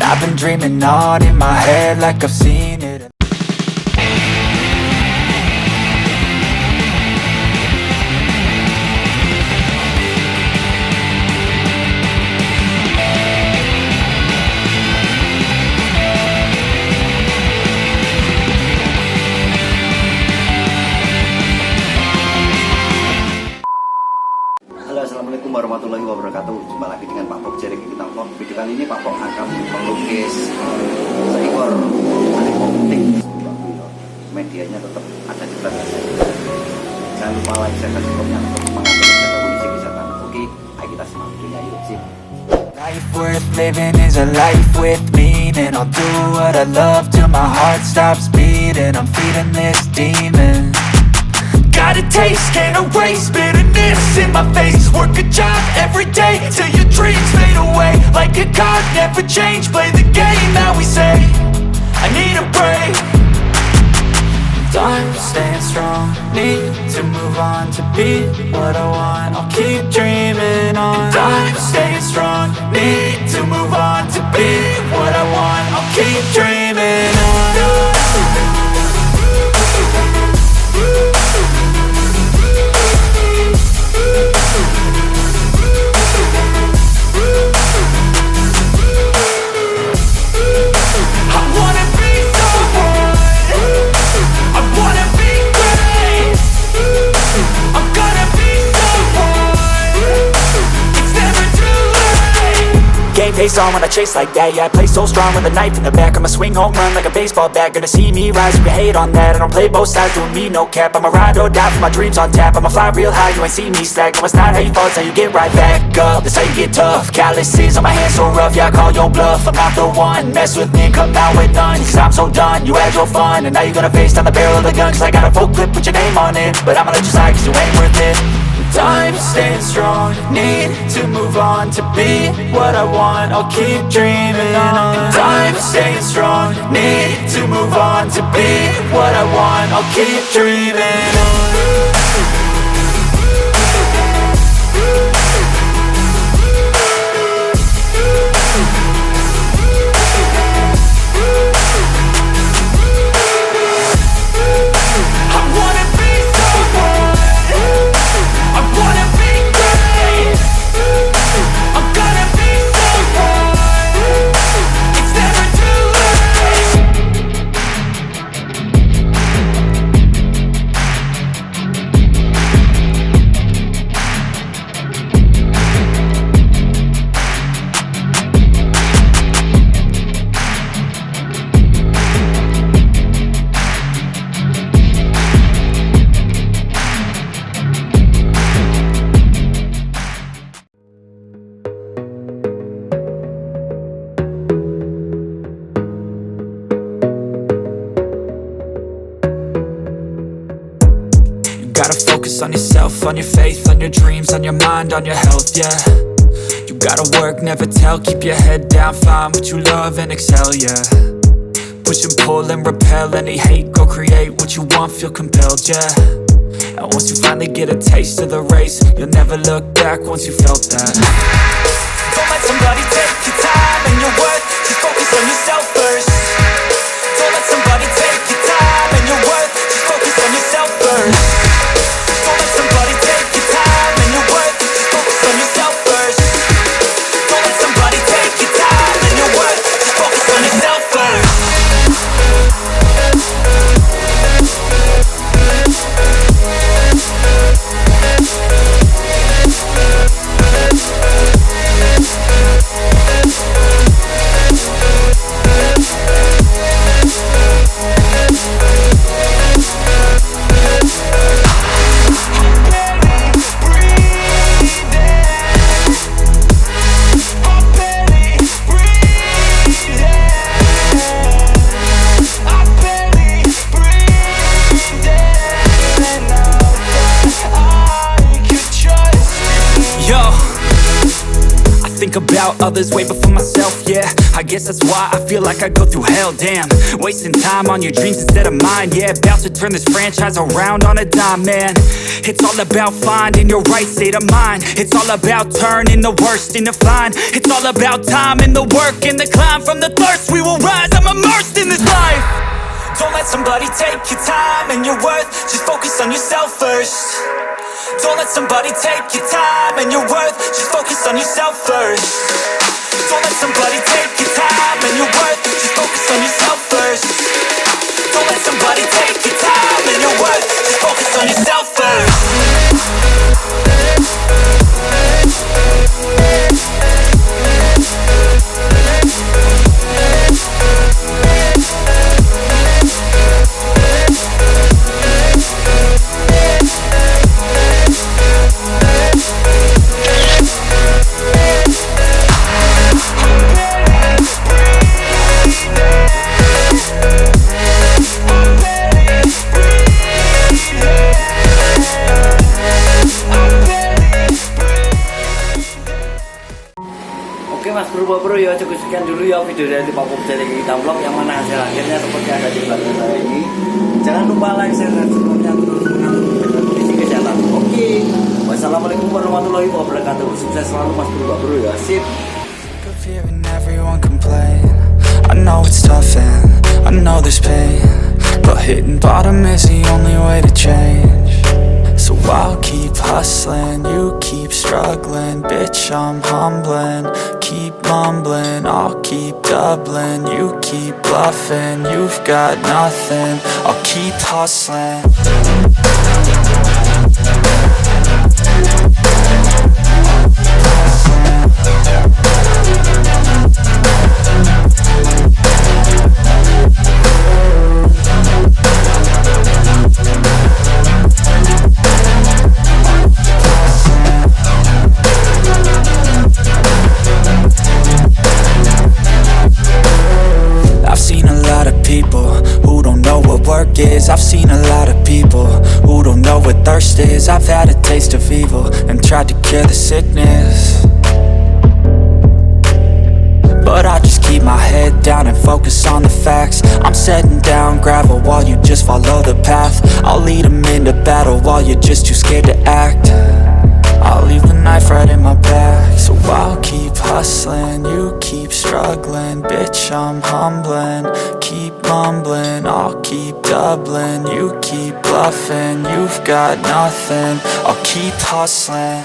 I've been dreaming on in my head like I've seen it. Halo, assalamualaikum warahmatullahi wabarakatuh. Jumpa lagi dengan Pak Bob Jerek kita vlog. Video kali ini Pak Bob akan melukis seekor harimau putih. Medianya tetap ada di belakang saya. Jangan lupa like, share, dan subscribe-nya untuk semangat dan kondisi kesehatan. Oke, ayo kita simak videonya yuk sih. Life worth living is a life with meaning. I'll do what I love till my heart stops beating. I'm feeding this demon. Got a taste, can't erase bitterness in my face. Work a job every day till your dreams fade away. Like a card, never change, play the game that we say. I need a break. Time staying strong, need to move on to be what I want. I'll keep dreaming on. Time staying strong, need to move on to be what I want. I'll keep dreaming on. Face on when I chase like that. Yeah, I play so strong with a knife in the back. I'ma swing home run like a baseball bat. Gonna see me rise if you hate on that. I don't play both sides, doing me no cap. I'ma ride or die for my dreams on tap. I'ma fly real high, you ain't see me slack. No, it's not how you fall, it's how you get right back up. That's how you get tough. Calluses on my hands so rough, yeah, I call your bluff. I'm not the one, mess with me and come out with none. Cause I'm so done, you had your fun. And now you're gonna face down the barrel of the gun. Cause I got a full clip with your name on it. But I'ma let you slide cause you ain't worth it. Time staying strong, need to move on to be what I want. I'll keep dreaming on. Time staying strong, need to move on to be what I want. I'll keep dreaming on. Gotta focus on yourself, on your faith, on your dreams, on your mind, on your health, yeah. You gotta work, never tell, keep your head down, find what you love and excel, yeah. Push and pull and repel any hate, go create what you want, feel compelled, yeah. And once you finally get a taste of the race, you'll never look back once you felt that. Don't let somebody take your time and your worth, just focus on yourself first. Don't let somebody take your time and your worth, just focus on yourself first. think about others way before myself, yeah. I guess that's why I feel like I go through hell, damn. Wasting time on your dreams instead of mine, yeah. About to turn this franchise around on a dime, man. It's all about finding your right state of mind. It's all about turning the worst into fine. It's all about time and the work and the climb. From the thirst we will rise, I'm immersed in this life. Don't let somebody take your time and your worth. Just focus on yourself first. Don't let somebody take your time and your worth. Just focus on yourself first. Don't let somebody take your time and your worth. Just focus on yourself first. Don't let somebody take your time and your worth. Just focus on yourself first. Oke mas bro ya, cukup sekian dulu ya video dari Pak Bob dari kita vlog, yang mana hasil akhirnya seperti ada di belakang saya ini. Jangan lupa like, share, dan subscribe-nya terus mengatur kondisi kesehatan. Oke, wassalamualaikum warahmatullahi wabarakatuh. Sukses selalu mas bro ya, sip. I know it's tough and I know there's pain, but hitting bottom is the only way to change. So I'll keep hustling, you keep struggling. Bitch, I'm humbling, keep mumbling. I'll keep doubling, you keep bluffing. You've got nothing, I'll keep hustling. I've seen a lot of people who don't know what thirst is. I've had a taste of evil and tried to cure the sickness, but I just keep my head down and focus on the facts. I'm setting down gravel while you just follow the path. I'll lead them into battle while you're just too scared to act. I'll leave the knife right in my back. So I'll keep hustling, you keep struggling. Bitch, I'm humbling, keep mumbling. I'll keep doubling, you keep bluffing. You've got nothing, I'll keep hustling.